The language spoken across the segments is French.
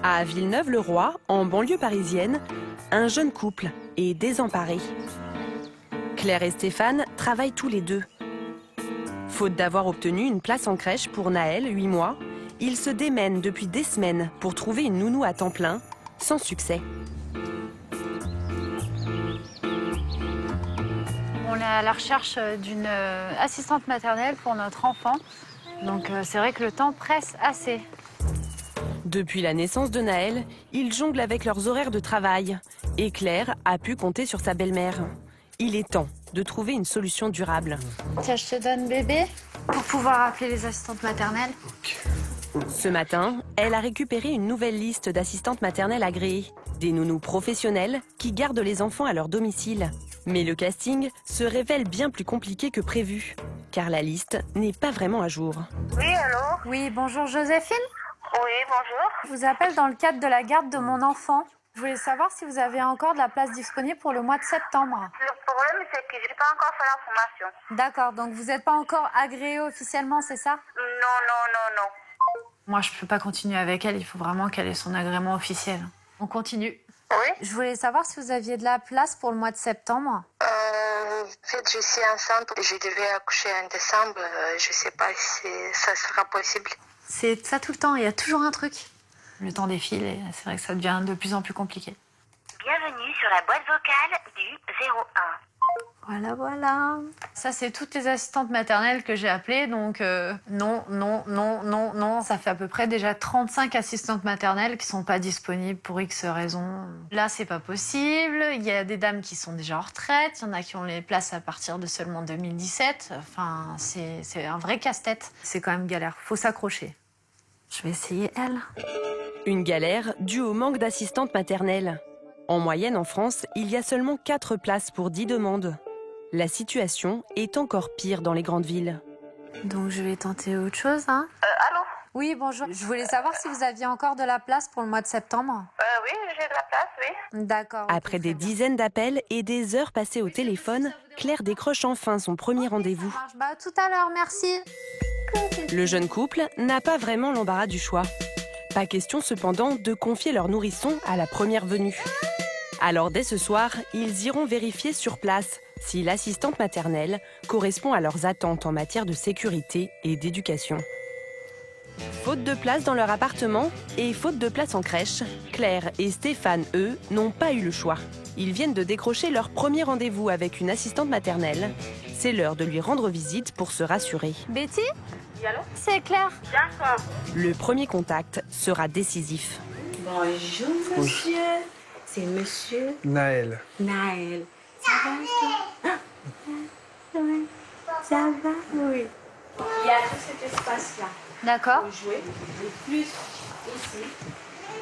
À Villeneuve-le-Roi, en banlieue parisienne, un jeune couple est désemparé. Claire et Stéphane travaillent tous les deux. Faute d'avoir obtenu une place en crèche pour Naël, 8 mois, ils se démènent depuis des semaines pour trouver une nounou à temps plein, sans succès. On est à la recherche d'une assistante maternelle pour notre enfant. Donc c'est vrai que le temps presse assez. Depuis la naissance de Naël, ils jonglent avec leurs horaires de travail. Et Claire a pu compter sur sa belle-mère. Il est temps de trouver une solution durable. Tiens, je te donne bébé pour pouvoir appeler les assistantes maternelles. Ce matin, elle a récupéré une nouvelle liste d'assistantes maternelles agréées. Des nounous professionnelles qui gardent les enfants à leur domicile. Mais le casting se révèle bien plus compliqué que prévu, car la liste n'est pas vraiment à jour. Oui, allô? Oui, bonjour Joséphine. Oui, bonjour. Je vous appelle dans le cadre de la garde de mon enfant. Je voulais savoir si vous avez encore de la place disponible pour le mois de septembre. Le problème, c'est que je n'ai pas encore fait la formation. D'accord, donc vous n'êtes pas encore agréé officiellement, c'est ça? Non. Moi, je ne peux pas continuer avec elle, il faut vraiment qu'elle ait son agrément officiel. On continue. Oui? Je voulais savoir si vous aviez de la place pour le mois de septembre. En fait, je suis enceinte. Je devais accoucher en décembre. Je ne sais pas si ça sera possible. C'est ça tout le temps, il y a toujours un truc. Le temps défile et c'est vrai que ça devient de plus en plus compliqué. Bienvenue sur la boîte vocale du 01. Voilà. Ça, c'est toutes les assistantes maternelles que j'ai appelées. Donc, non. Ça fait à peu près déjà 35 assistantes maternelles qui sont pas disponibles pour X raisons. Là, c'est pas possible. Il y a des dames qui sont déjà en retraite. Il y en a qui ont les places à partir de seulement 2017. Enfin, c'est un vrai casse-tête. C'est quand même galère. Faut s'accrocher. Je vais essayer elle. Une galère due au manque d'assistantes maternelles. En moyenne, en France, il y a seulement 4 places pour 10 demandes. La situation est encore pire dans les grandes villes. Donc, je vais tenter autre chose, hein. Allô? Oui, bonjour. Je voulais savoir si vous aviez encore de la place pour le mois de septembre. Oui, j'ai de la place, oui. D'accord. Après des dizaines d'appels et des heures passées au téléphone, Claire décroche enfin son premier rendez-vous. Bah, tout à l'heure, merci. Le jeune couple n'a pas vraiment l'embarras du choix. Pas question cependant de confier leur nourrisson à la première venue. Alors dès ce soir, ils iront vérifier sur place si l'assistante maternelle correspond à leurs attentes en matière de sécurité et d'éducation. Faute de place dans leur appartement et faute de place en crèche, Claire et Stéphane, eux, n'ont pas eu le choix. Ils viennent de décrocher leur premier rendez-vous avec une assistante maternelle. C'est l'heure de lui rendre visite pour se rassurer. Betty? Oui, allô? C'est Claire. D'accord. Le premier contact sera décisif. Bonjour, monsieur. C'est monsieur Naël. Naël. Ça va, toi? Oui. Ça va? Oui. Il y a tout cet espace-là. D'accord. Pour jouer. Et plus ici.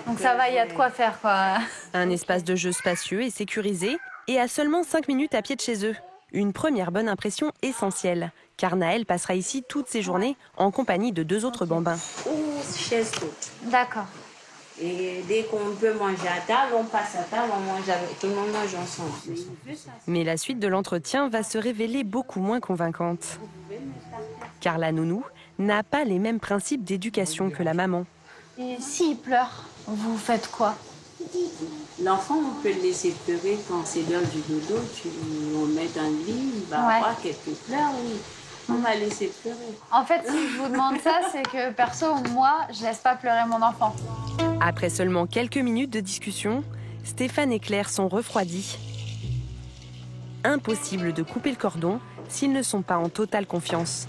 Donc ça va, il y a de quoi faire, quoi. Un espace de jeu spacieux et sécurisé, et à seulement 5 minutes à pied de chez eux. Une première bonne impression essentielle, car Naël passera ici toutes ses journées en compagnie de 2 autres bambins. Ou chaise haute. D'accord. Et dès qu'on peut manger à table, on passe à table, on mange avec tout le monde mange ensemble. Mais la suite de l'entretien va se révéler beaucoup moins convaincante. Car la nounou n'a pas les mêmes principes d'éducation que la maman. Et s'il pleure, vous faites quoi? L'enfant, on peut le laisser pleurer quand c'est l'heure du dodo. Tu le mets dans le lit, il va Ouais. voir quelques pleurs, oui. On va laisser pleurer. En fait, si je vous demande ça, c'est que perso, moi, je laisse pas pleurer mon enfant. Après seulement quelques minutes de discussion, Stéphane et Claire sont refroidis. Impossible de couper le cordon s'ils ne sont pas en totale confiance.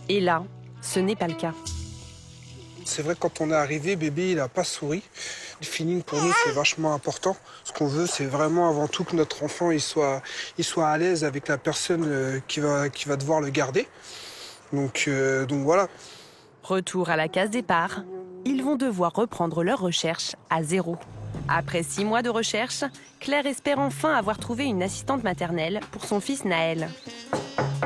Et là, ce n'est pas le cas. C'est vrai que quand on est arrivé, bébé, il n'a pas souri. Le feeling pour nous, c'est vachement important. Ce qu'on veut, c'est vraiment avant tout que notre enfant il soit à l'aise avec la personne qui va devoir le garder. Donc voilà. Retour à la case départ, ils vont devoir reprendre leur recherche à 0. Après 6 mois de recherche, Claire espère enfin avoir trouvé une assistante maternelle pour son fils Naël.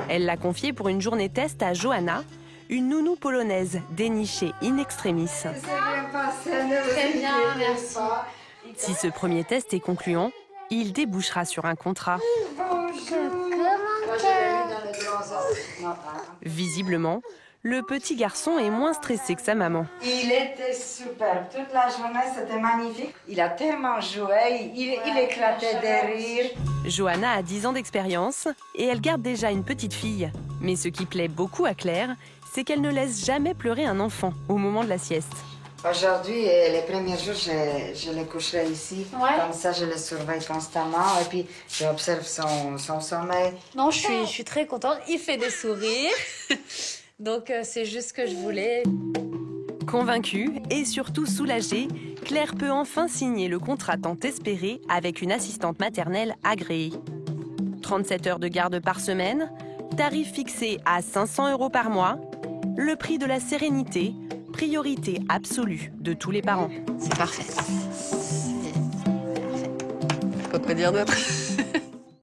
Elle l'a confié pour une journée test à Johanna, une nounou polonaise dénichée in extremis. Très bien, merci. Si ce premier test est concluant, il débouchera sur un contrat. Visiblement, le petit garçon est moins stressé que sa maman. Il était super. Toute la journée, c'était magnifique. Il a tellement joué, il éclatait de rire. Johanna a 10 ans d'expérience et elle garde déjà une petite fille. Mais ce qui plaît beaucoup à Claire, c'est qu'elle ne laisse jamais pleurer un enfant au moment de la sieste. Aujourd'hui, les premiers jours, je le coucherai ici. Ouais. Comme ça, je le surveille constamment et puis j'observe son sommeil. Non, je suis très contente. Il fait des sourires. Donc, c'est juste ce que je voulais. Convaincue et surtout soulagée, Claire peut enfin signer le contrat tant espéré avec une assistante maternelle agréée. 37 heures de garde par semaine, tarif fixé à 500 € par mois, le prix de la sérénité, priorité absolue de tous les parents. C'est parfait. Faut te dire d'autres.